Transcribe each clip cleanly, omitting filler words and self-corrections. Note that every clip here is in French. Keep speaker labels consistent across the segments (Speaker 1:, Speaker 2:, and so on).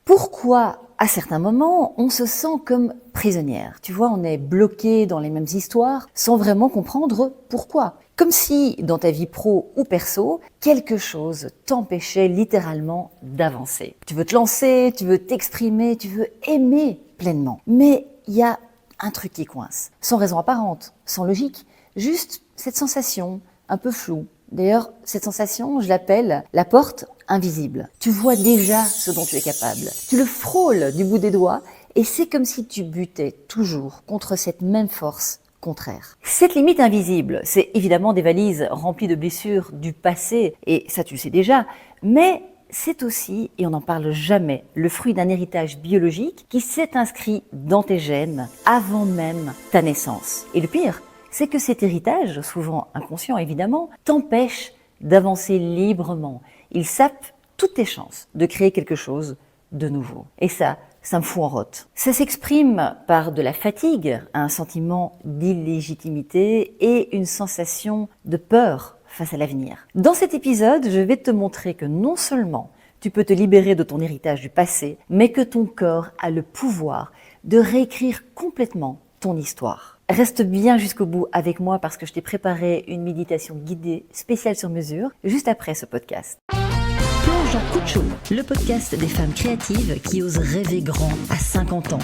Speaker 1: Pourquoi, à certains moments, on se sent comme prisonnière? Tu vois, on est bloqué dans les mêmes histoires sans vraiment comprendre pourquoi. Comme si, dans ta vie pro ou perso, quelque chose t'empêchait littéralement d'avancer. Tu veux te lancer, tu veux t'exprimer, tu veux aimer pleinement. Mais il y a un truc qui coince, sans raison apparente, sans logique, juste cette sensation un peu floue. D'ailleurs, cette sensation, je l'appelle la porte invisible. Tu vois déjà ce dont tu es capable. Tu le frôles du bout des doigts et c'est comme si tu butais toujours contre cette même force contraire. Cette limite invisible, c'est évidemment des valises remplies de blessures du passé, et ça tu le sais déjà, mais c'est aussi, et on n'en parle jamais, le fruit d'un héritage biologique qui s'est inscrit dans tes gènes avant même ta naissance. Et le pire, c'est que cet héritage, souvent inconscient évidemment, t'empêche d'avancer librement. Il sape toutes tes chances de créer quelque chose de nouveau. Et ça me fout en rotte. Ça s'exprime par de la fatigue, un sentiment d'illégitimité et une sensation de peur face à l'avenir. Dans cet épisode, je vais te montrer que non seulement tu peux te libérer de ton héritage du passé, mais que ton corps a le pouvoir de réécrire complètement ton histoire. Reste bien jusqu'au bout avec moi parce que je t'ai préparé une méditation guidée spéciale sur mesure juste après ce podcast. Plonge dans Coup de chaud, le podcast des femmes créatives qui osent rêver grand à 50 ans.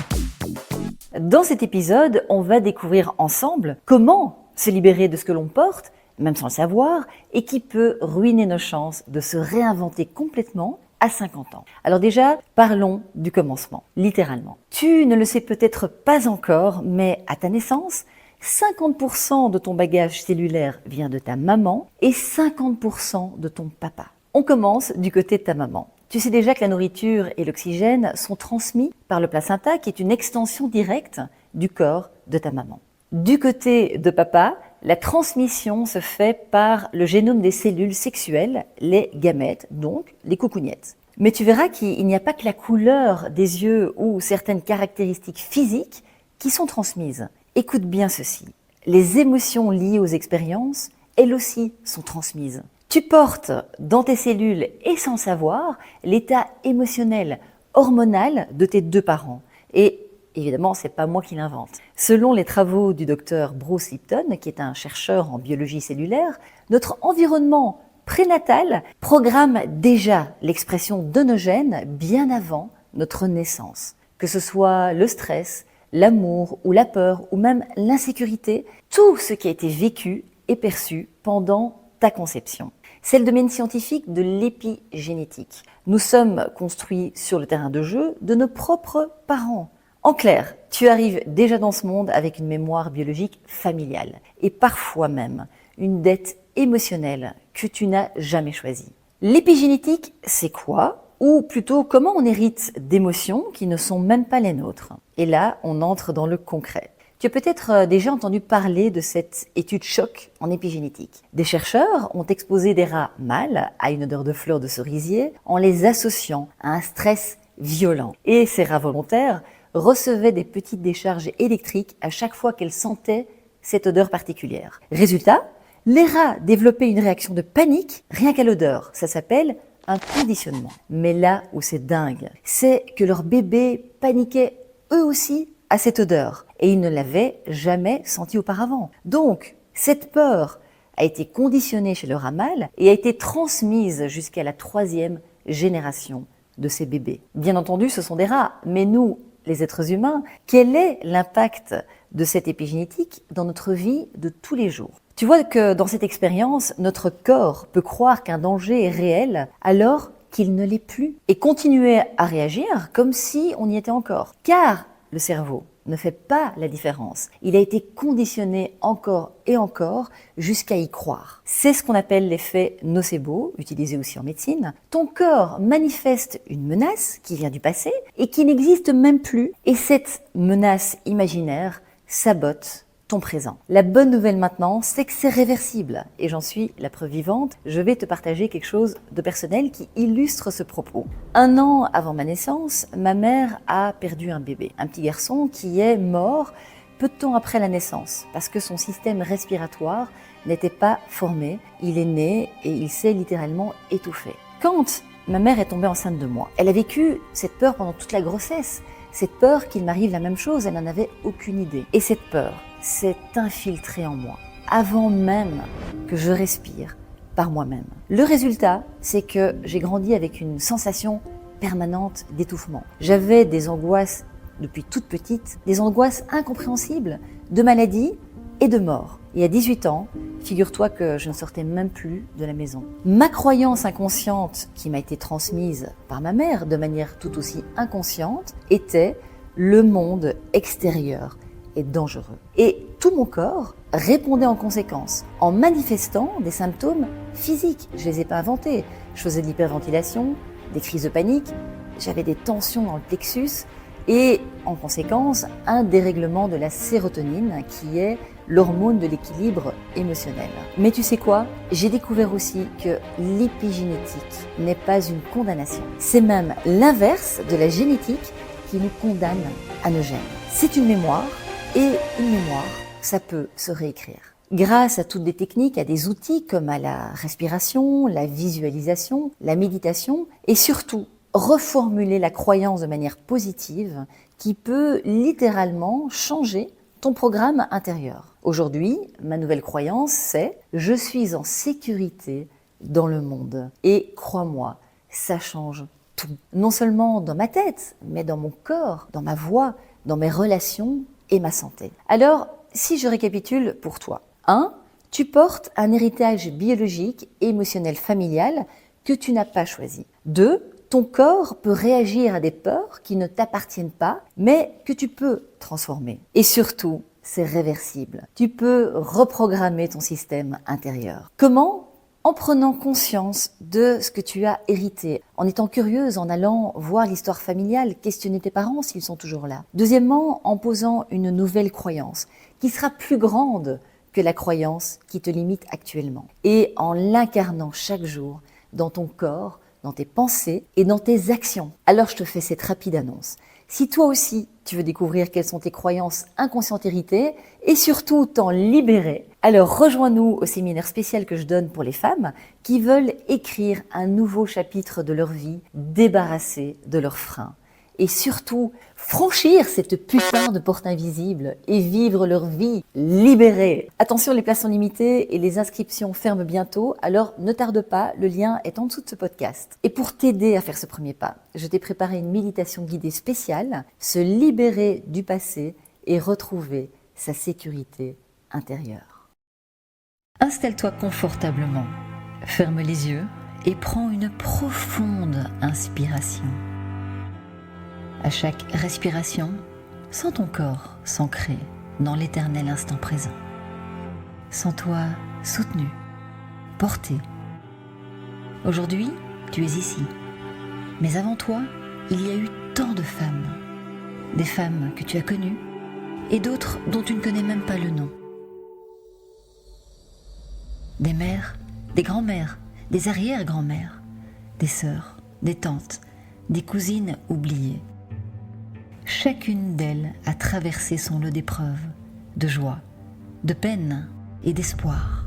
Speaker 1: Dans cet épisode, on va découvrir ensemble comment se libérer de ce que l'on porte, même sans le savoir, et qui peut ruiner nos chances de se réinventer complètement à 50 ans. Alors déjà, parlons du commencement, littéralement. Tu ne le sais peut-être pas encore, mais à ta naissance, 50% de ton bagage cellulaire vient de ta maman et 50% de ton papa. On commence du côté de ta maman. Tu sais déjà que la nourriture et l'oxygène sont transmis par le placenta, qui est une extension directe du corps de ta maman. Du côté de papa, la transmission se fait par le génome des cellules sexuelles, les gamètes, donc les coucougnettes. Mais tu verras qu'il n'y a pas que la couleur des yeux ou certaines caractéristiques physiques qui sont transmises. Écoute bien ceci. Les émotions liées aux expériences, elles aussi, sont transmises. Tu portes dans tes cellules, et sans savoir, l'état émotionnel, hormonal de tes deux parents. Et évidemment, c'est pas moi qui l'invente. Selon les travaux du docteur Bruce Lipton, qui est un chercheur en biologie cellulaire, notre environnement prénatal programme déjà l'expression de nos gènes bien avant notre naissance. Que ce soit le stress, l'amour ou la peur ou même l'insécurité, tout ce qui a été vécu et perçu pendant ta conception. C'est le domaine scientifique de l'épigénétique. Nous sommes construits sur le terrain de jeu de nos propres parents. En clair, tu arrives déjà dans ce monde avec une mémoire biologique familiale et parfois même une dette émotionnelle que tu n'as jamais choisie. L'épigénétique, c'est quoi? Ou plutôt, comment on hérite d'émotions qui ne sont même pas les nôtres? Et là, on entre dans le concret. Tu as peut-être déjà entendu parler de cette étude choc en épigénétique. Des chercheurs ont exposé des rats mâles à une odeur de fleurs de cerisier en les associant à un stress violent. Et ces rats volontaires recevaient des petites décharges électriques à chaque fois qu'elles sentaient cette odeur particulière. Résultat, les rats développaient une réaction de panique rien qu'à l'odeur. Ça s'appelle un conditionnement. Mais là où c'est dingue, c'est que leurs bébés paniquaient eux aussi à cette odeur et ils ne l'avaient jamais sentie auparavant. Donc, cette peur a été conditionnée chez le rat mâle et a été transmise jusqu'à la 3e génération de ces bébés. Bien entendu, ce sont des rats, mais nous, les êtres humains, quel est l'impact de cette épigénétique dans notre vie de tous les jours? Tu vois que dans cette expérience, notre corps peut croire qu'un danger est réel alors qu'il ne l'est plus et continuer à réagir comme si on y était encore. Car le cerveau ne fait pas la différence. Il a été conditionné encore et encore jusqu'à y croire. C'est ce qu'on appelle l'effet nocebo, utilisé aussi en médecine. Ton corps manifeste une menace qui vient du passé et qui n'existe même plus. Et cette menace imaginaire sabote ton présent. La bonne nouvelle maintenant, c'est que c'est réversible. Et j'en suis la preuve vivante. Je vais te partager quelque chose de personnel qui illustre ce propos. 1 an avant ma naissance, ma mère a perdu un bébé. Un petit garçon qui est mort peu de temps après la naissance. Parce que son système respiratoire n'était pas formé. Il est né et il s'est littéralement étouffé. Quand ma mère est tombée enceinte de moi. Elle a vécu cette peur pendant toute la grossesse. Cette peur qu'il m'arrive la même chose, elle n'en avait aucune idée. Et cette peur s'est infiltrée en moi, avant même que je respire par moi-même. Le résultat, c'est que j'ai grandi avec une sensation permanente d'étouffement. J'avais des angoisses depuis toute petite, des angoisses incompréhensibles de maladie et de mort. Et à 18 ans, figure-toi que je ne sortais même plus de la maison. Ma croyance inconsciente, qui m'a été transmise par ma mère de manière tout aussi inconsciente, était le monde extérieur est dangereux. Et tout mon corps répondait en conséquence, en manifestant des symptômes physiques. Je ne les ai pas inventés. Je faisais de l'hyperventilation, des crises de panique, j'avais des tensions dans le plexus et en conséquence un dérèglement de la sérotonine qui est l'hormone de l'équilibre émotionnel. Mais tu sais quoi? J'ai découvert aussi que l'épigénétique n'est pas une condamnation. C'est même l'inverse de la génétique qui nous condamne à nos gènes. C'est une mémoire et une mémoire, ça peut se réécrire. Grâce à toutes des techniques, à des outils comme à la respiration, la visualisation, la méditation et surtout reformuler la croyance de manière positive qui peut littéralement changer ton programme intérieur. Aujourd'hui, ma nouvelle croyance, c'est « je suis en sécurité dans le monde ». Et crois-moi, ça change tout. Non seulement dans ma tête, mais dans mon corps, dans ma voix, dans mes relations et ma santé. Alors, si je récapitule pour toi. 1. Tu portes un héritage biologique, émotionnel, familial que tu n'as pas choisi. 2. Ton corps peut réagir à des peurs qui ne t'appartiennent pas, mais que tu peux transformer. Et surtout, c'est réversible. Tu peux reprogrammer ton système intérieur. Comment? En prenant conscience de ce que tu as hérité, en étant curieuse, en allant voir l'histoire familiale, questionner tes parents s'ils sont toujours là. Deuxièmement, en posant une nouvelle croyance qui sera plus grande que la croyance qui te limite actuellement. Et en l'incarnant chaque jour dans ton corps, dans tes pensées et dans tes actions. Alors je te fais cette rapide annonce. Si toi aussi tu veux découvrir quelles sont tes croyances inconscientes héritées et surtout t'en libérer, alors rejoins-nous au séminaire spécial que je donne pour les femmes qui veulent écrire un nouveau chapitre de leur vie, débarrassées de leurs freins. Et surtout, franchir cette putain de porte invisible et vivre leur vie libérée. Attention, les places sont limitées et les inscriptions ferment bientôt, alors ne tarde pas, le lien est en dessous de ce podcast. Et pour t'aider à faire ce premier pas, je t'ai préparé une méditation guidée spéciale, se libérer du passé et retrouver sa sécurité intérieure. Installe-toi confortablement, ferme les yeux et prends une profonde inspiration. À chaque respiration, sens ton corps s'ancrer dans l'éternel instant présent. Sens-toi soutenu, porté. Aujourd'hui, tu es ici. Mais avant toi, il y a eu tant de femmes. Des femmes que tu as connues et d'autres dont tu ne connais même pas le nom. Des mères, des grands-mères, des arrière-grands-mères, des sœurs, des tantes, des cousines oubliées. Chacune d'elles a traversé son lot d'épreuves, de joie, de peine et d'espoir.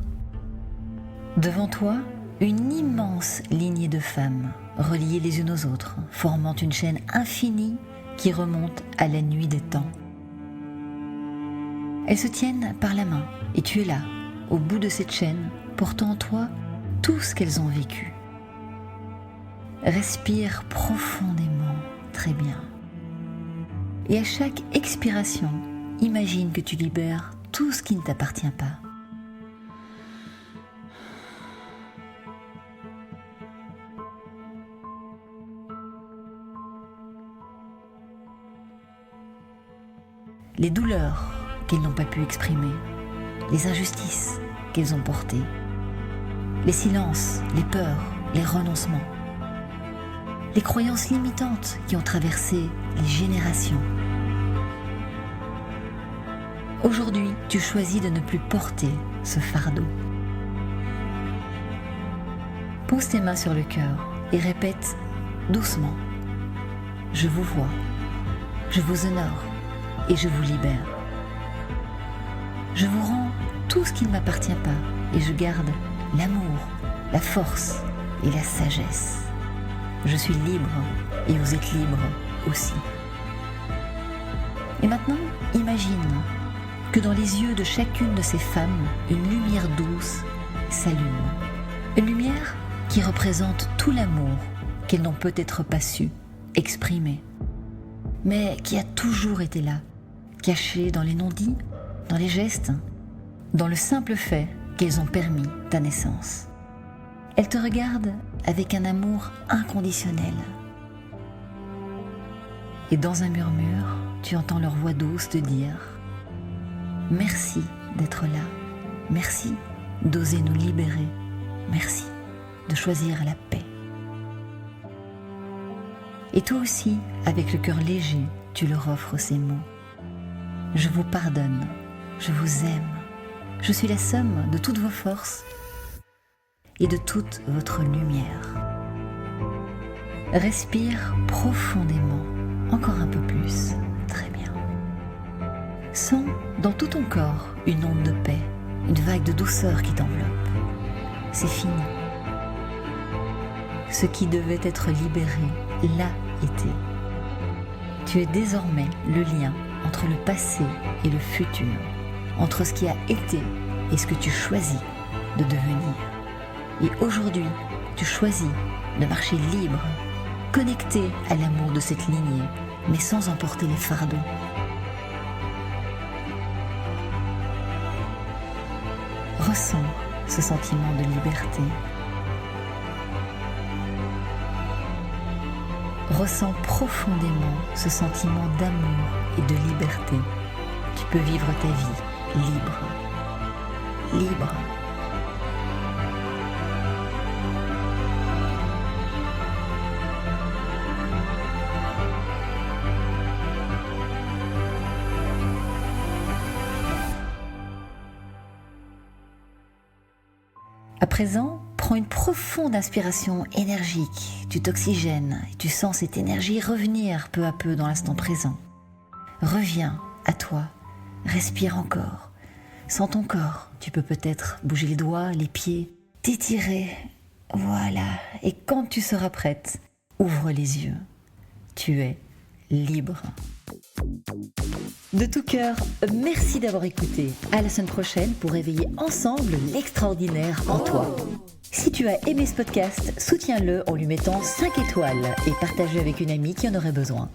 Speaker 1: Devant toi, une immense lignée de femmes, reliées les unes aux autres, formant une chaîne infinie qui remonte à la nuit des temps. Elles se tiennent par la main et tu es là, au bout de cette chaîne, portant en toi tout ce qu'elles ont vécu. Respire profondément, très bien. Et à chaque expiration, imagine que tu libères tout ce qui ne t'appartient pas. Les douleurs qu'elles n'ont pas pu exprimer, les injustices qu'elles ont portées, les silences, les peurs, les renoncements, les croyances limitantes qui ont traversé les générations. Aujourd'hui, tu choisis de ne plus porter ce fardeau. Pose tes mains sur le cœur et répète doucement « Je vous vois, je vous honore et je vous libère. Je vous rends tout ce qui ne m'appartient pas et je garde l'amour, la force et la sagesse. Je suis libre et vous êtes libre aussi. Et maintenant, imagine que dans les yeux de chacune de ces femmes, une lumière douce s'allume. Une lumière qui représente tout l'amour qu'elles n'ont peut-être pas su exprimer, mais qui a toujours été là, caché dans les non-dits, dans les gestes, dans le simple fait qu'elles ont permis ta naissance. Elles te regardent avec un amour inconditionnel. Et dans un murmure, tu entends leur voix douce te dire « Merci d'être là, merci d'oser nous libérer, merci de choisir la paix. » Et toi aussi, avec le cœur léger, tu leur offres ces mots. « Je vous pardonne, je vous aime, je suis la somme de toutes vos forces et de toute votre lumière. » Respire profondément, encore un peu plus, très bien. Sens dans tout ton corps une onde de paix, une vague de douceur qui t'enveloppe. C'est fini. Ce qui devait être libéré l'a été. Tu es désormais le lien entre le passé et le futur, entre ce qui a été et ce que tu choisis de devenir. Et aujourd'hui, tu choisis de marcher libre, connecté à l'amour de cette lignée, mais sans emporter les fardeaux. Ressens ce sentiment de liberté. Ressens profondément ce sentiment d'amour et de liberté. Tu peux vivre ta vie libre. Libre. À présent, prends une profonde inspiration énergique. Tu t'oxygènes et tu sens cette énergie revenir peu à peu dans l'instant présent. Reviens à toi, respire encore. Sens ton corps, tu peux peut-être bouger les doigts, les pieds, t'étirer. Voilà, et quand tu seras prête, ouvre les yeux. Tu es libre. De tout cœur, merci d'avoir écouté. À la semaine prochaine pour réveiller ensemble l'extraordinaire en toi. Si tu as aimé ce podcast, soutiens-le en lui mettant 5 étoiles et partage-le avec une amie qui en aurait besoin.